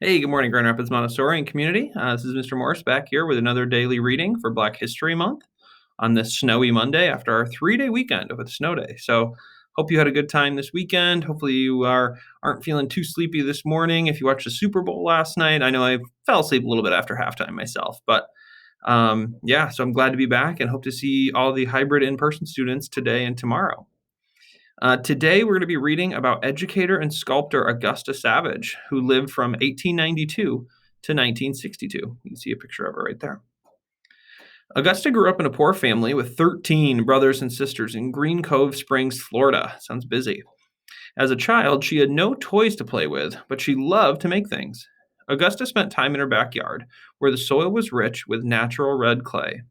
Hey, good morning, Grand Rapids Montessori and community. This is Mr. Morris back here with another daily reading for Black History Month on this snowy Monday after our 3-day weekend with a snow day. So, hope you had a good time this weekend. Hopefully, you aren't feeling too sleepy this morning. If you watched the Super Bowl last night, I know I fell asleep a little bit after halftime myself, but yeah. So I'm glad to be back and hope to see all the hybrid in-person students today and tomorrow. Today, we're going to be reading about educator and sculptor Augusta Savage, who lived from 1892 to 1962. You can see a picture of her right there. Augusta grew up in a poor family with 13 brothers and sisters in Green Cove Springs, Florida. Sounds busy. As a child, she had no toys to play with, but she loved to make things. Augusta spent time in her backyard, where the soil was rich with natural red clay.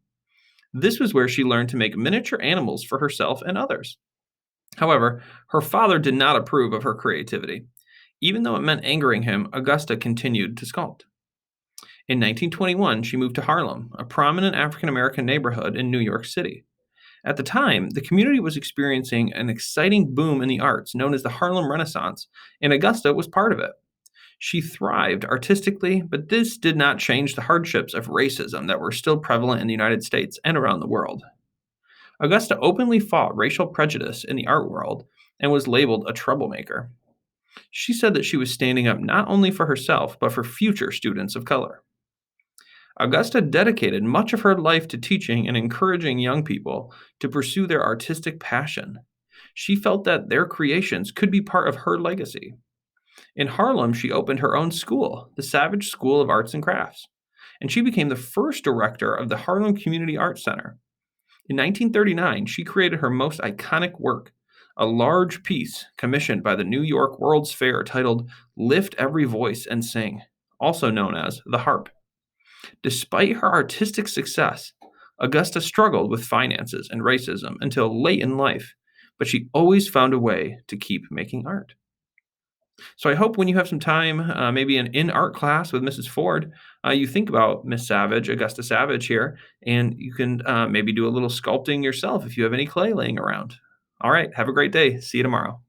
This was where she learned to make miniature animals for herself and others. However, her father did not approve of her creativity. Even though it meant angering him, Augusta continued to sculpt. In 1921, she moved to Harlem, a prominent African American neighborhood in New York City. At the time, the community was experiencing an exciting boom in the arts known as the Harlem Renaissance, and Augusta was part of it. She thrived artistically, but this did not change the hardships of racism that were still prevalent in the United States and around the world. Augusta openly fought racial prejudice in the art world and was labeled a troublemaker. She said that she was standing up not only for herself, but for future students of color. Augusta dedicated much of her life to teaching and encouraging young people to pursue their artistic passion. She felt that their creations could be part of her legacy. In Harlem, she opened her own school, the Savage School of Arts and Crafts, and she became the first director of the Harlem Community Arts Center. In 1939, she created her most iconic work, a large piece commissioned by the New York World's Fair titled Lift Every Voice and Sing, also known as the harp. Despite her artistic success, Augusta struggled with finances and racism until late in life, but she always found a way to keep making art. So I hope when you have some time, maybe in art class with Mrs. Ford, you think about Miss Savage, Augusta Savage here, and you can maybe do a little sculpting yourself if you have any clay laying around. All right, have a great day. See you tomorrow.